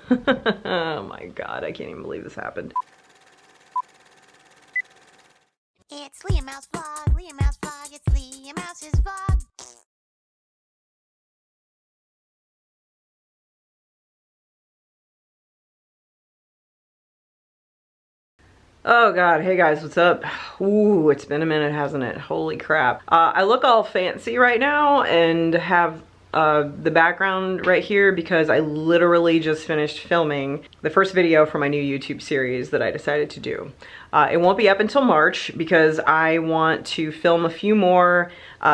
Oh my god, I can't even believe this happened. It's LeahMouseVlog, LeahMouseVlog, it's LeahMouse's vlog. Oh god, hey guys, what's up? Ooh, it's been a minute, hasn't it? Holy crap. I look all fancy right now and have the background right here because I literally just finished filming the first video for my new YouTube series that I decided to do. It won't be up until March because I want to film a few more,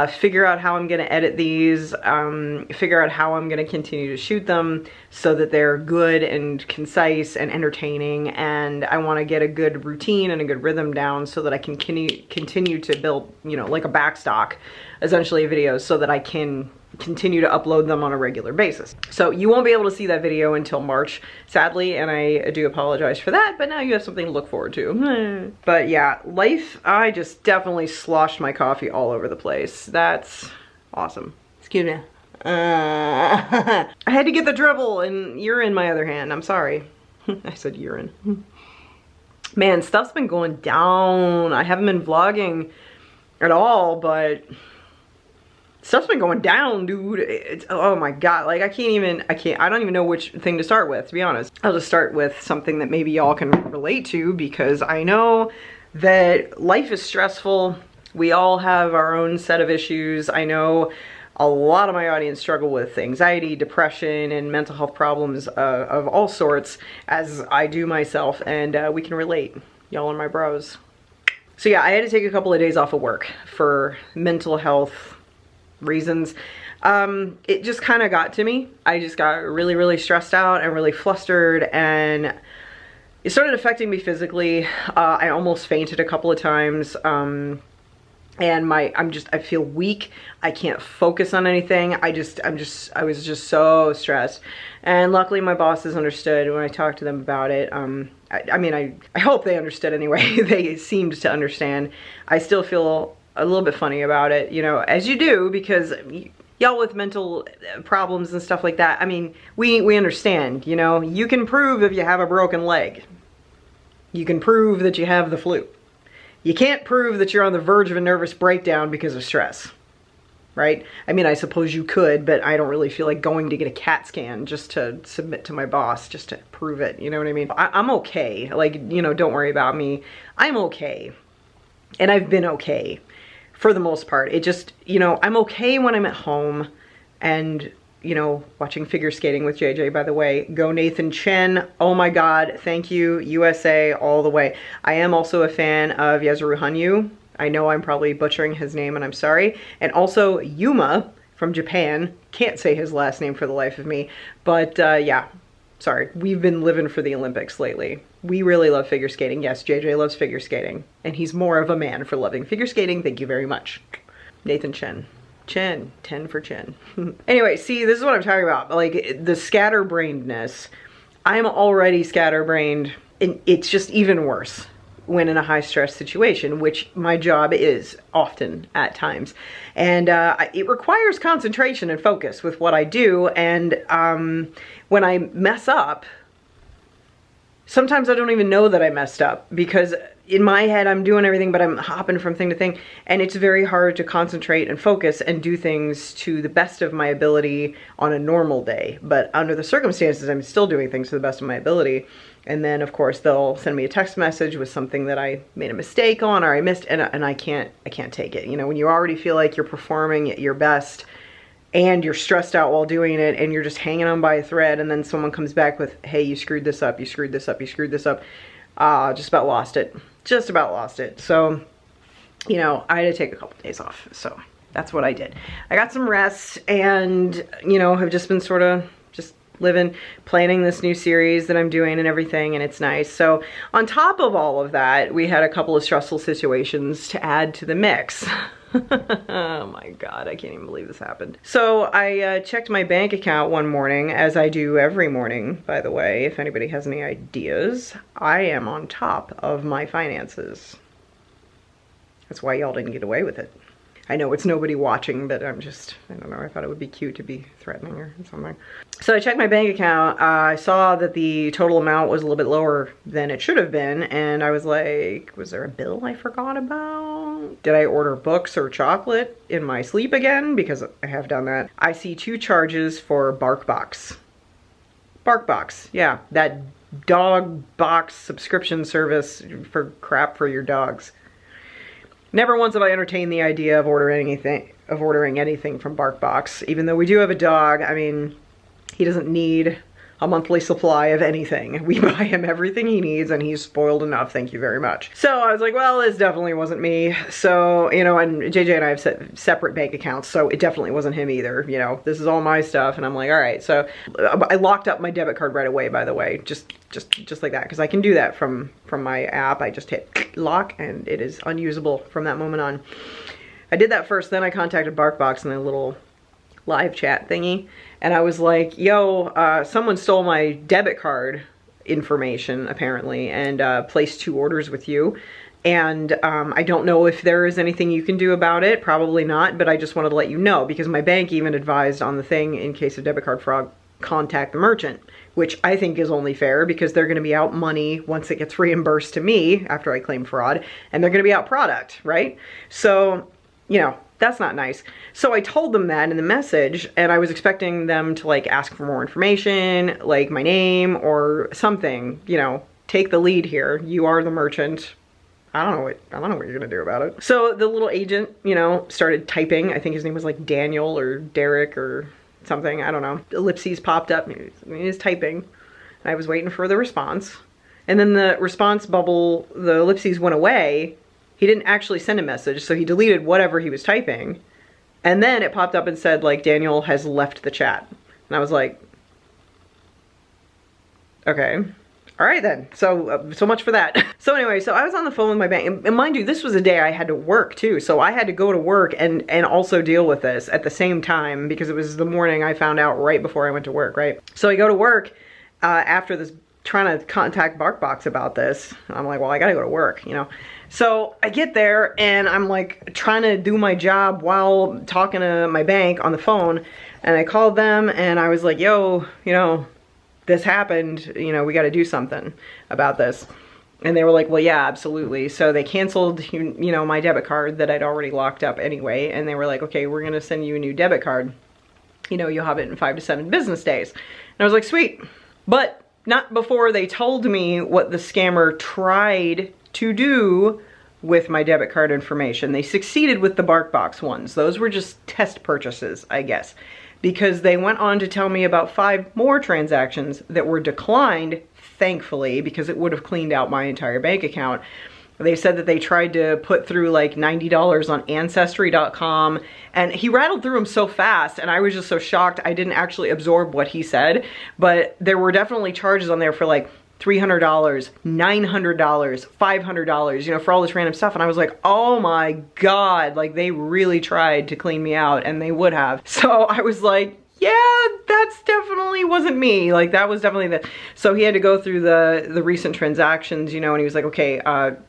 figure out how I'm gonna edit these, figure out how I'm gonna continue to shoot them so that they're good and concise and entertaining, and I want to get a good routine and a good rhythm down so that I can continue to build, you know, like a backstock, essentially, videos so that I can continue to upload them on a regular basis. So you won't be able to see that video until March, sadly, and I do apologize for that, but now you have something to look forward to. But yeah, life, I just definitely sloshed my coffee all over the place. That's awesome. Excuse me. I had to get the dribble and urine in my other hand. I'm sorry. I said urine. Man, stuff's been going down. I haven't been vlogging at all, but stuff's been going down, dude. It's, oh my god, like I don't even know which thing to start with, to be honest. I'll just start with something that maybe y'all can relate to, because I know that life is stressful. We all have our own set of issues. I know a lot of my audience struggle with anxiety, depression, and mental health problems of all sorts, as I do myself, and we can relate. Y'all are my bros. So yeah, I had to take a couple of days off of work for mental health reasons. It just kind of got to me. I just got really, really stressed out and really flustered, and it started affecting me physically. I almost fainted a couple of times. And I feel weak. I can't focus on anything. I was just so stressed. And luckily my bosses understood when I talked to them about it. I hope they understood anyway. They seemed to understand. I still feel a little bit funny about it, you know, as you do, because y'all with mental problems and stuff like that, I mean, we understand, you know. You can prove if you have a broken leg. You can prove that you have the flu. You can't prove that you're on the verge of a nervous breakdown because of stress, right? I mean, I suppose you could, but I don't really feel like going to get a CAT scan just to submit to my boss, just to prove it, you know what I mean? I'm okay, like, you know, don't worry about me. I'm okay, and I've been okay for the most part. It just, you know, I'm okay when I'm at home and, you know, watching figure skating with JJ, by the way. Go Nathan Chen. Oh my god, thank you, USA, all the way. I am also a fan of Yezuru Hanyu. I know I'm probably butchering his name and I'm sorry. And also Yuma from Japan. Can't say his last name for the life of me. But yeah, sorry. We've been living for the Olympics lately. We really love figure skating. Yes, JJ loves figure skating. And he's more of a man for loving figure skating. Thank you very much. Nathan Chen. Chen, 10 for Chen. Anyway, see, this is what I'm talking about. Like, the scatterbrainedness. I'm already scatterbrained, and it's just even worse when in a high stress situation, which my job is often at times. And it requires concentration and focus with what I do. And when I mess up, sometimes I don't even know that I messed up, because in my head I'm doing everything, but I'm hopping from thing to thing, and it's very hard to concentrate and focus and do things to the best of my ability on a normal day. But under the circumstances, I'm still doing things to the best of my ability. And then of course they'll send me a text message with something that I made a mistake on or I missed, and I can't take it. You know, when you already feel like you're performing at your best and you're stressed out while doing it, and you're just hanging on by a thread, and then someone comes back with, hey, you screwed this up, you screwed this up, you screwed this up. Just about lost it. Just about lost it. So, you know, I had to take a couple days off. So that's what I did. I got some rest, and, you know, have just been sort of just living, planning this new series that I'm doing and everything, and it's nice. So on top of all of that, we had a couple of stressful situations to add to the mix. Oh my god, I can't even believe this happened. So I checked my bank account one morning, as I do every morning, by the way, if anybody has any ideas. I am on top of my finances. That's why y'all didn't get away with it. I know it's nobody watching, but I don't know, I thought it would be cute to be threatening or something. So I checked my bank account. I saw that the total amount was a little bit lower than it should have been. And I was like, was there a bill I forgot about? Did I order books or chocolate in my sleep again? Because I have done that. I see 2 charges for BarkBox. BarkBox, yeah, that dog box subscription service for crap for your dogs. Never once have I entertained the idea of ordering anything from BarkBox. Even though we do have a dog, I mean, he doesn't need a monthly supply of anything. We buy him everything he needs and he's spoiled enough, thank you very much. So I was like, well, this definitely wasn't me. So, you know, and JJ and I have separate bank accounts, so it definitely wasn't him either. You know, this is all my stuff, and I'm like, all right. So I locked up my debit card right away, by the way, just like that, because I can do that from my app. I just hit lock and it is unusable from that moment on. I did that first, then I contacted BarkBox in a little live chat thingy, and I was like, yo, someone stole my debit card information apparently and placed 2 orders with you, and I don't know if there is anything you can do about it. Probably not, but I just wanted to let you know, because my bank even advised on the thing, in case of debit card fraud, contact the merchant, which I think is only fair, because they're going to be out money once it gets reimbursed to me after I claim fraud, and they're going to be out product, right? So, you know, that's not nice. So I told them that in the message, and I was expecting them to like ask for more information, like my name or something, you know, take the lead here. You are the merchant. I don't know what you're gonna do about it. So the little agent, you know, started typing. I think his name was like Daniel or Derek or something. I don't know. Ellipses popped up. He was typing. And I was waiting for the response. And then the response bubble, the ellipses went away. He didn't actually send a message, so he deleted whatever he was typing. And then it popped up and said, like, Daniel has left the chat. And I was like, okay. All right then. So much for that. So anyway, so I was on the phone with my bank. And mind you, this was a day I had to work too. So I had to go to work and also deal with this at the same time, because it was the morning I found out right before I went to work, right? So I go to work after this, trying to contact BarkBox about this. I'm like, well, I gotta go to work, you know? So I get there and I'm like trying to do my job while talking to my bank on the phone. And I called them and I was like, yo, you know, this happened, you know, we got to do something about this. And they were like, well, yeah, absolutely. So they canceled, you know, my debit card that I'd already locked up anyway. And they were like, okay, we're going to send you a new debit card. You know, you'll have it in 5 to 7 business days. And I was like, sweet. But not before they told me what the scammer tried to do with my debit card information. They succeeded with the BarkBox ones. Those were just test purchases, I guess, because they went on to tell me about 5 more transactions that were declined, thankfully, because it would have cleaned out my entire bank account. They said that they tried to put through like $90 on Ancestry.com, and he rattled through them so fast, and I was just so shocked I didn't actually absorb what he said, but there were definitely charges on there for like $300, $900, $500, you know, for all this random stuff. And I was like, oh my God, like they really tried to clean me out, and they would have. So I was like, yeah, that's definitely wasn't me. Like that was definitely the, so he had to go through the recent transactions, you know, and he was like, okay,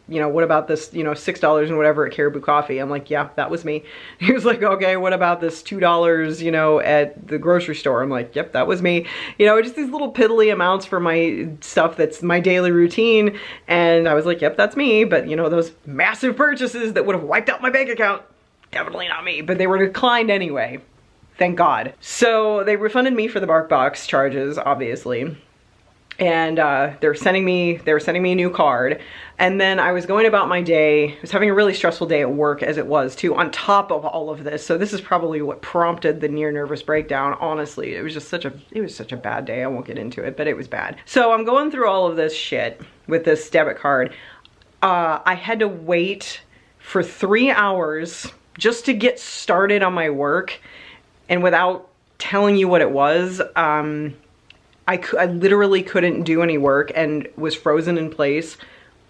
you know, what about this, you know, $6 and whatever at Caribou Coffee? I'm like, yeah, that was me. He was like, okay, what about this $2, you know, at the grocery store? I'm like, yep, that was me. You know, just these little piddly amounts for my stuff that's my daily routine. And I was like, yep, that's me. But you know, those massive purchases that would have wiped out my bank account, definitely not me, but they were declined anyway. Thank God. So they refunded me for the BarkBox charges, obviously. And they were sending me a new card. And then I was going about my day. I was having a really stressful day at work, as it was too, on top of all of this. So this is probably what prompted the near nervous breakdown. Honestly, it was just such a bad day. I won't get into it, but it was bad. So I'm going through all of this shit with this debit card. I had to wait for 3 hours just to get started on my work. And without telling you what it was, I literally couldn't do any work and was frozen in place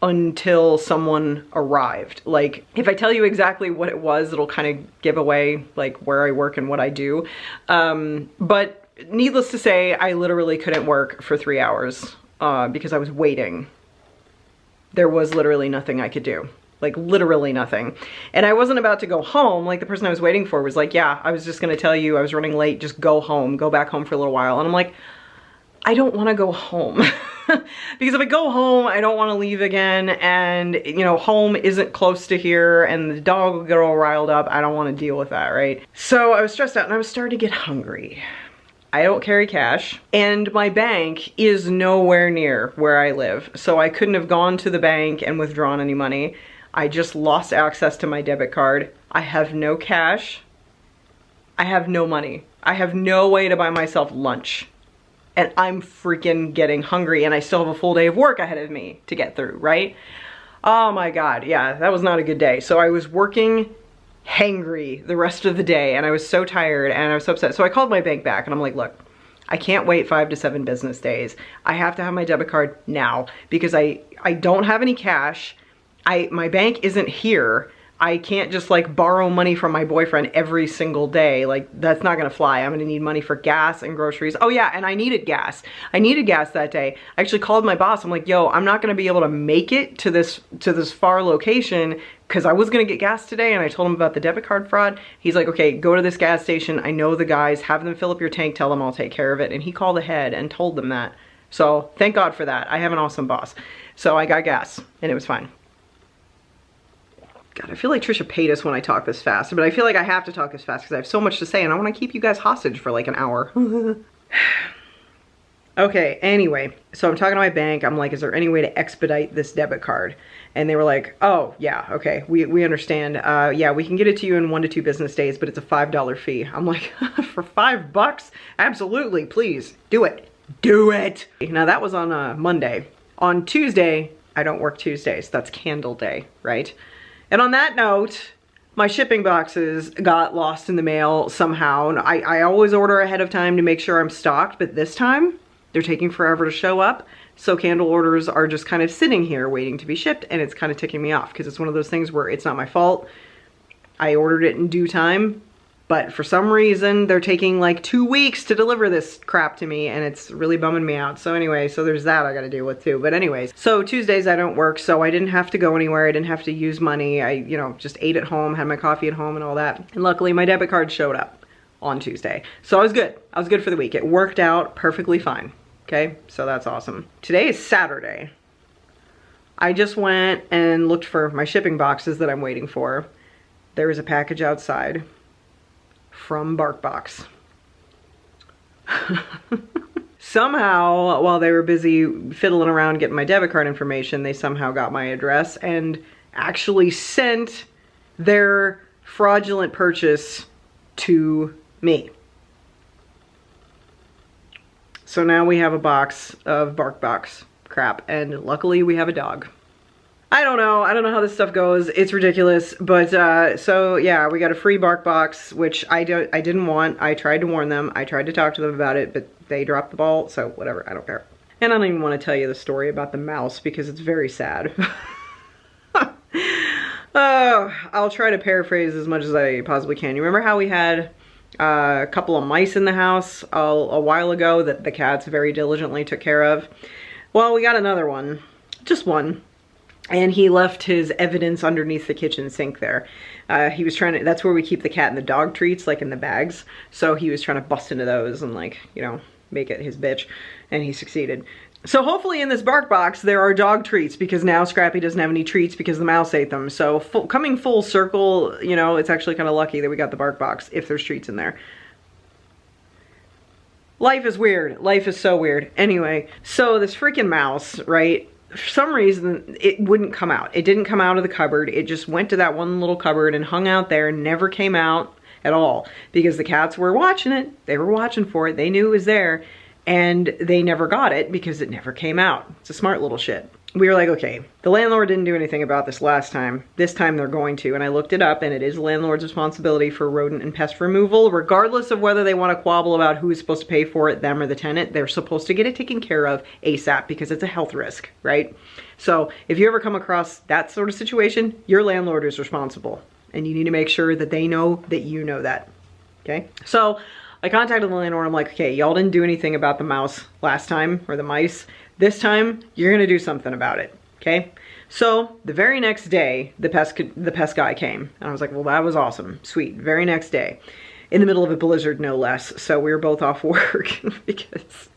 until someone arrived. Like, if I tell you exactly what it was, it'll kind of give away like where I work and what I do. But needless to say, I literally couldn't work for 3 hours because I was waiting. There was literally nothing I could do. like literally nothing. And I wasn't about to go home. Like the person I was waiting for was like, yeah, I was just gonna tell you I was running late, just go home, go back home for a little while. And I'm like, I don't wanna go home. Because if I go home, I don't wanna leave again, and you know, home isn't close to here, and the dog will get all riled up. I don't wanna deal with that, right? So I was stressed out and I was starting to get hungry. I don't carry cash, and my bank is nowhere near where I live. So I couldn't have gone to the bank and withdrawn any money. I just lost access to my debit card. I have no cash. I have no money. I have no way to buy myself lunch. And I'm freaking getting hungry, and I still have a full day of work ahead of me to get through, right? Oh my God, yeah, that was not a good day. So I was working hangry the rest of the day, and I was so tired and I was so upset. So I called my bank back and I'm like, look, I can't wait 5 to 7 business days. I have to have my debit card now because I don't have any cash. My bank isn't here. I can't just like borrow money from my boyfriend every single day. Like that's not gonna fly. I'm gonna need money for gas and groceries. Oh yeah, and I needed gas. I needed gas that day. I actually called my boss. I'm like, yo, I'm not gonna be able to make it to this far location because I was gonna get gas today, and I told him about the debit card fraud. He's like, okay, go to this gas station. I know the guys, have them fill up your tank, tell them I'll take care of it. And he called ahead and told them that. So thank God for that. I have an awesome boss. So I got gas and it was fine. God, I feel like Trisha Paytas when I talk this fast, but I feel like I have to talk this fast because I have so much to say and I want to keep you guys hostage for like an hour. Okay, anyway, so I'm talking to my bank. I'm like, is there any way to expedite this debit card? And they were like, oh, yeah, okay, we understand. Yeah, we can get it to you in 1 to 2 business days, but it's a $5 fee. I'm like, for $5? Absolutely, please, do it. Do it. Now that was on a Monday. On Tuesday, I don't work Tuesdays. That's Candle Day, right? And on that note, my shipping boxes got lost in the mail somehow. And I always order ahead of time to make sure I'm stocked, but this time they're taking forever to show up. So candle orders are just kind of sitting here waiting to be shipped, and it's kind of ticking me off because it's one of those things where it's not my fault. I ordered it in due time, but for some reason they're taking like 2 weeks to deliver this crap to me, and it's really bumming me out. So anyway, so there's that I gotta deal with too. But anyways, so Tuesdays I don't work, so I didn't have to go anywhere. I didn't have to use money. I, you know, just ate at home, had my coffee at home and all that. And luckily my debit card showed up on Tuesday. So I was good. I was good for the week. It worked out perfectly fine. Okay, so that's awesome. Today is Saturday. I just went and looked for my shipping boxes that I'm waiting for. There is a package outside from BarkBox. Somehow, while they were busy fiddling around getting my debit card information, they somehow got my address and actually sent their fraudulent purchase to me. So now we have a box of BarkBox crap, and luckily we have a dog. I don't know how this stuff goes. It's ridiculous, but so yeah, we got a free BarkBox, which I didn't want. I tried to warn them. I tried to talk to them about it, but they dropped the ball, so whatever, I don't care. And I don't even want to tell you the story about the mouse because it's very sad. I'll try to paraphrase as much as I possibly can. You remember how we had a couple of mice in the house a while ago that the cats very diligently took care of? Well, we got another one, just one. And he left his evidence underneath the kitchen sink there. He was trying to, that's where we keep the cat and the dog treats, like in the bags. So he was trying to bust into those and like, you know, make it his bitch. And he succeeded. So hopefully in this BarkBox there are dog treats, because now Scrappy doesn't have any treats because the mouse ate them. So coming full circle, you know, it's actually kind of lucky that we got the BarkBox if there's treats in there. Life is weird. Life is so weird. Anyway, so this freaking mouse, right? For some reason, it wouldn't come out. It didn't come out of the cupboard. It just went to that one little cupboard and hung out there and never came out at all because the cats were watching it. They were watching for it. They knew it was there, and they never got it because it never came out. It's a smart little shit. We were like, okay, the landlord didn't do anything about this last time. This time they're going to, and I looked it up, and it is the landlord's responsibility for rodent and pest removal, regardless of whether they want to quabble about who is supposed to pay for it, them or the tenant. They're supposed to get it taken care of ASAP because it's a health risk, right? So if you ever come across that sort of situation, your landlord is responsible, and you need to make sure that they know that you know that, okay? So I contacted the landlord. I'm like, okay, y'all didn't do anything about the mouse last time, or the mice. This time, you're gonna do something about it, Okay, so the very next day, the pest guy came, and I was like, well, that was awesome, sweet. Very next day, in the middle of a blizzard, no less. So we were both off work because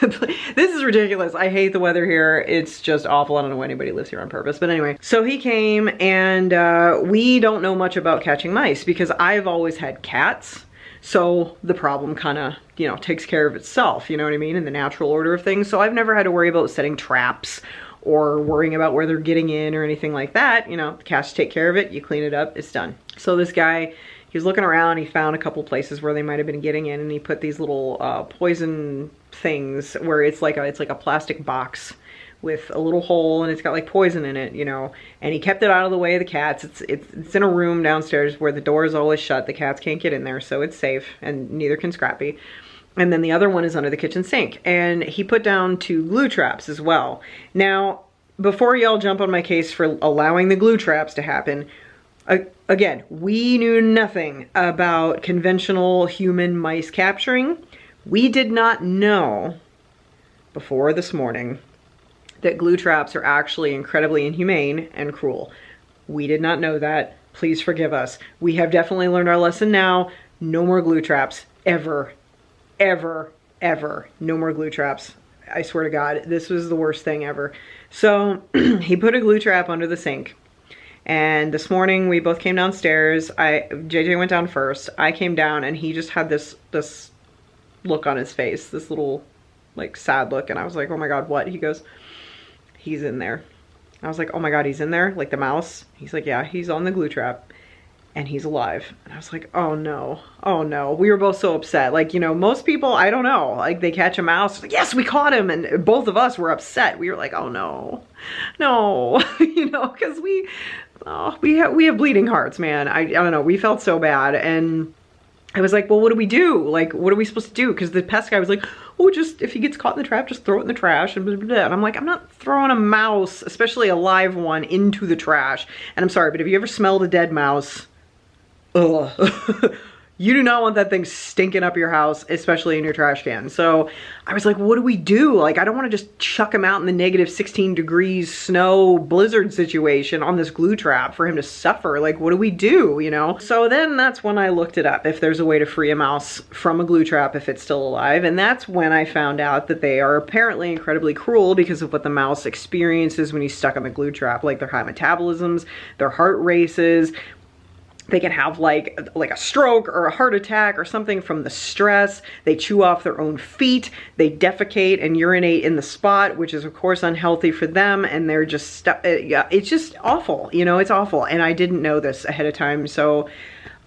this is ridiculous. I hate the weather here. It's just awful. I don't know why anybody lives here on purpose. But anyway, so he came, and we don't know much about catching mice because I've always had cats. So the problem kind of, you know, takes care of itself, you know what I mean, in the natural order of things. So I've never had to worry about setting traps or worrying about where they're getting in or anything like that. You know, the cats take care of it, you clean it up, it's done. So this guy, he was looking around, he found a couple places where they might have been getting in, and he put these little poison things where it's like a plastic box with a little hole, and it's got like poison in it, you know, and he kept it out of the way of the cats. It's in a room downstairs where the door is always shut. The cats can't get in there, so it's safe, and neither can Scrappy. And then the other one is under the kitchen sink. And he put down 2 glue traps as well. Now, before y'all jump on my case for allowing the glue traps to happen, again, we knew nothing about conventional human mice capturing. We did not know before this morning that glue traps are actually incredibly inhumane and cruel. We did not know that. Please forgive us. We have definitely learned our lesson now. No more glue traps, ever. Ever, ever. No more glue traps. I swear to God, this was the worst thing ever. So he put a glue trap under the sink. And this morning we both came downstairs. JJ went down first. I came down, and he just had this look on his face, this little like sad look. And I was like, oh my God, what? He goes, he's in there. I was like, oh my God, he's in there? Like the mouse? He's like, yeah, he's on the glue trap. And he's alive. And I was like, oh no, oh no. We were both so upset. Like, you know, most people, I don't know, like they catch a mouse, like, yes, we caught him. And both of us were upset. We were like, oh no, no, you know, because we have bleeding hearts, man. I don't know, we felt so bad. And I was like, well, what do we do? Like, what are we supposed to do? Because the pest guy was like, oh, just, if he gets caught in the trap, just throw it in the trash, and blah, blah, blah. And I'm like, I'm not throwing a mouse, especially a live one, into the trash. And I'm sorry, but have you ever smelled a dead mouse? Ugh. You do not want that thing stinking up your house, especially in your trash can. So I was like, what do we do? Like, I don't want to just chuck him out in the negative 16 degrees snow blizzard situation on this glue trap for him to suffer. Like, what do we do, you know? So then that's when I looked it up, if there's a way to free a mouse from a glue trap if it's still alive. And that's when I found out that they are apparently incredibly cruel because of what the mouse experiences when he's stuck on the glue trap. Like their high metabolisms, their heart races. They can have like a stroke or a heart attack or something from the stress. They chew off their own feet. They defecate and urinate in the spot, which is of course unhealthy for them. And they're just, yeah, it's just awful. You know, it's awful. And I didn't know this ahead of time. So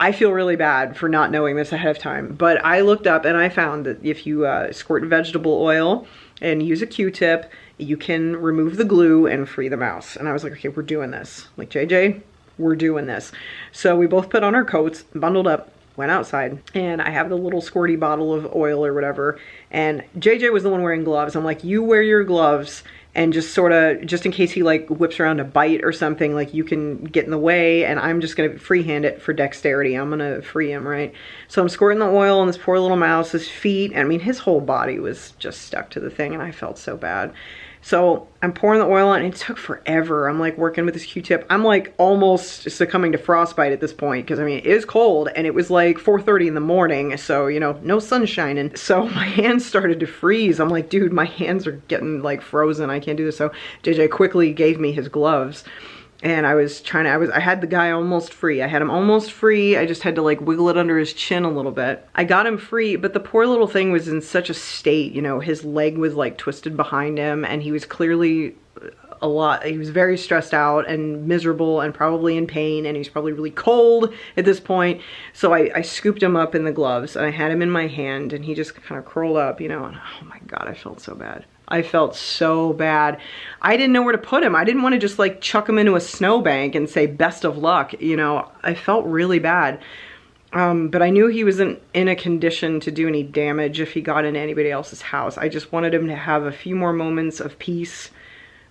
I feel really bad for not knowing this ahead of time. But I looked up and I found that if you squirt vegetable oil and use a Q-tip, you can remove the glue and free the mouse. And I was like, okay, we're doing this. Like, JJ, we're doing this. So we both put on our coats, bundled up, went outside, and I have the little squirty bottle of oil or whatever. And JJ was the one wearing gloves. I'm like, you wear your gloves, and just sort of, just in case he like whips around to bite or something, like you can get in the way, and I'm just gonna freehand it for dexterity. I'm gonna free him, right? So I'm squirting the oil on this poor little mouse's feet. I mean, his whole body was just stuck to the thing, and I felt so bad. So I'm pouring the oil on, and it took forever. I'm like working with this Q-tip. I'm like almost succumbing to frostbite at this point, because I mean, it is cold, and it was like 4:30 in the morning, so you know, no sun shining. So my hands started to freeze. I'm like, dude, my hands are getting like frozen. I can't do this. So JJ quickly gave me his gloves. And I was trying to, I had the guy almost free. I had him almost free. I just had to like wiggle it under his chin a little bit. I got him free, but the poor little thing was in such a state, you know, his leg was like twisted behind him, and he was clearly he was very stressed out and miserable and probably in pain, and he's probably really cold at this point. So I scooped him up in the gloves, and I had him in my hand, and he just kind of curled up, you know, and oh my God, I felt so bad. I felt so bad. I didn't know where to put him. I didn't want to just like chuck him into a snowbank and say best of luck, you know. I felt really bad. But I knew he wasn't in a condition to do any damage if he got into anybody else's house. I just wanted him to have a few more moments of peace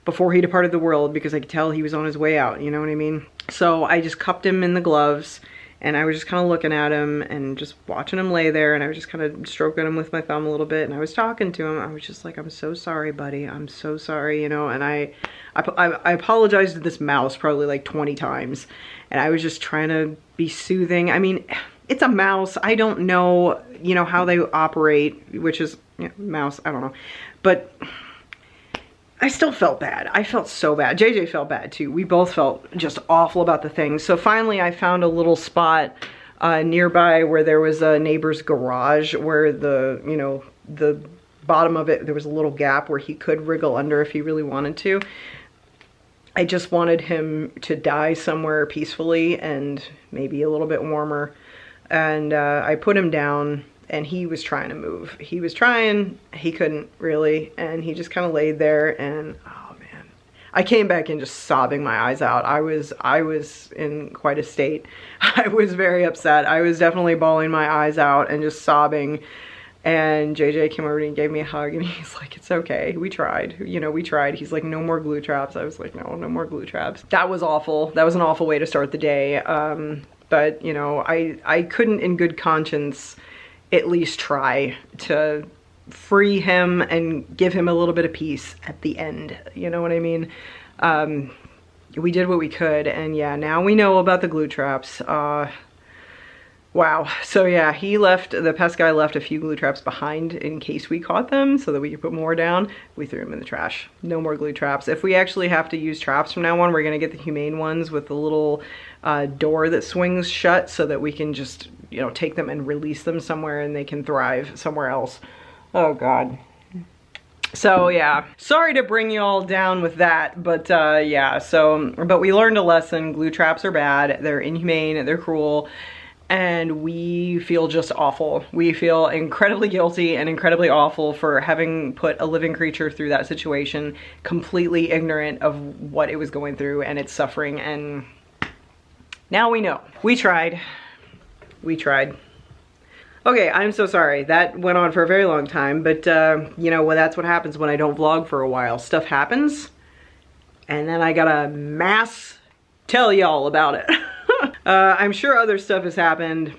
before he departed the world, because I could tell he was on his way out, you know what I mean? So I just cupped him in the gloves, And I was just kind of looking at him and just watching him lay there, and I was just kind of stroking him with my thumb a little bit, and I was talking to him. I was just like, I'm so sorry, buddy. I'm so sorry, you know, and I apologized to this mouse probably like 20 times, and I was just trying to be soothing. I mean, it's a mouse. I don't know, you know, how they operate, which is, you know, mouse, I don't know. But I still felt bad. I felt so bad. JJ felt bad too. We both felt just awful about the thing. So finally I found a little spot nearby where there was a neighbor's garage where the, you know, the bottom of it, there was a little gap where he could wriggle under if he really wanted to. I just wanted him to die somewhere peacefully and maybe a little bit warmer. And I put him down, and he was trying to move. He was trying, he couldn't really, and he just kind of laid there, and oh man. I came back in just sobbing my eyes out. I was in quite a state. I was very upset. I was definitely bawling my eyes out and just sobbing. And JJ came over and gave me a hug, and he's like, it's okay, we tried, you know, we tried. He's like, no more glue traps. I was like, no more glue traps. That was awful. That was an awful way to start the day. But you know, I couldn't in good conscience at least try to free him and give him a little bit of peace at the end. You know what I mean? We did what we could, and yeah, now we know about the glue traps. Wow. So yeah, the pest guy left a few glue traps behind in case we caught them so that we could put more down. We threw them in the trash. No more glue traps. If we actually have to use traps from now on, we're gonna get the humane ones with the little door that swings shut so that we can just, you know, take them and release them somewhere and they can thrive somewhere else. Oh God. So yeah, sorry to bring you all down with that, but yeah, but we learned a lesson. Glue traps are bad. They're inhumane, they're cruel. And we feel just awful. We feel incredibly guilty and incredibly awful for having put a living creature through that situation, completely ignorant of what it was going through and its suffering. And now we know. We tried. We tried. Okay, I'm so sorry. That went on for a very long time, but you know, well, that's what happens when I don't vlog for a while. Stuff happens, and then I gotta mass tell y'all about it. I'm sure other stuff has happened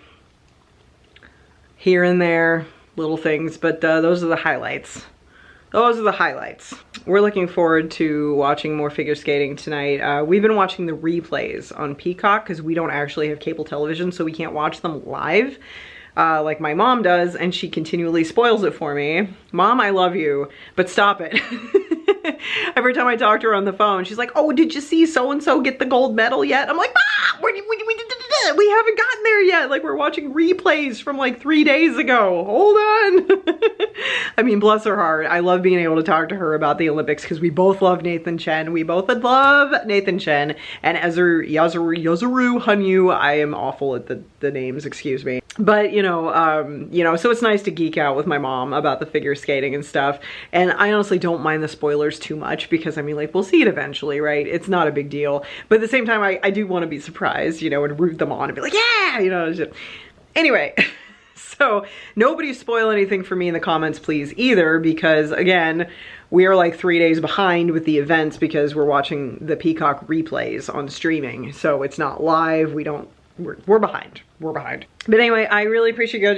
here and there, little things, but those are the highlights. Those are the highlights. We're looking forward to watching more figure skating tonight. We've been watching the replays on Peacock because we don't actually have cable television, so we can't watch them live like my mom does, and she continually spoils it for me. Mom, I love you, but stop it. Every time I talk to her on the phone, she's like, oh, did you see so-and-so get the gold medal yet? I'm like, we haven't gotten there yet. Like, we're watching replays from like 3 days ago. Hold on. I mean, bless her heart. I love being able to talk to her about the Olympics because we both love Nathan Chen. We both love Nathan Chen. And Yuzuru Hanyu. I am awful at the names, excuse me. But, you know, so it's nice to geek out with my mom about the figure skating and stuff. And I honestly don't mind the spoilers too much because, I mean, like, we'll see it eventually, right? It's not a big deal. But at the same time, I do want to be surprised, you know, and root them on and be like, yeah, you know. Just... Anyway, so nobody spoil anything for me in the comments, please, either, because, again, we are like 3 days behind with the events because we're watching the Peacock replays on streaming. So it's not live. We're behind. We're behind. But anyway, I really appreciate you guys.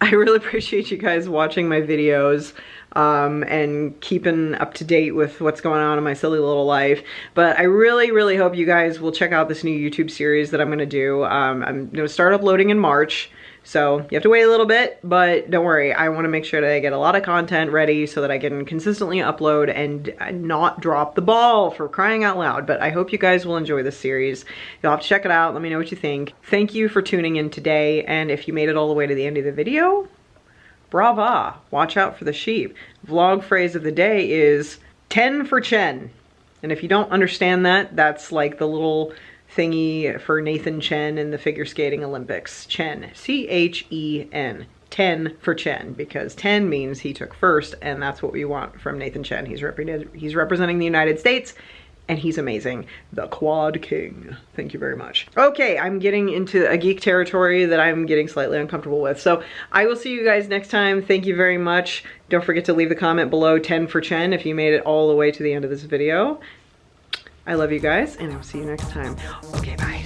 I really appreciate you guys watching my videos and keeping up to date with what's going on in my silly little life. But I really, really hope you guys will check out this new YouTube series that I'm gonna do. I'm gonna start uploading in March. So you have to wait a little bit, but don't worry. I want to make sure that I get a lot of content ready so that I can consistently upload and not drop the ball, for crying out loud. But I hope you guys will enjoy this series. You'll have to check it out. Let me know what you think. Thank you for tuning in today. And if you made it all the way to the end of the video, brava. Watch out for the sheep. Vlog phrase of the day is 10 for Chen. And if you don't understand that, that's like the little thingy for Nathan Chen in the figure skating Olympics. Chen, C-H-E-N, 10 for Chen, because 10 means he took first, and that's what we want from Nathan Chen. He's representing the United States, and he's amazing. The Quad King. Thank you very much. Okay, I'm getting into a geek territory that I'm getting slightly uncomfortable with. So I will see you guys next time. Thank you very much. Don't forget to leave a comment below 10 for Chen if you made it all the way to the end of this video. I love you guys, and I'll see you next time. Okay, bye.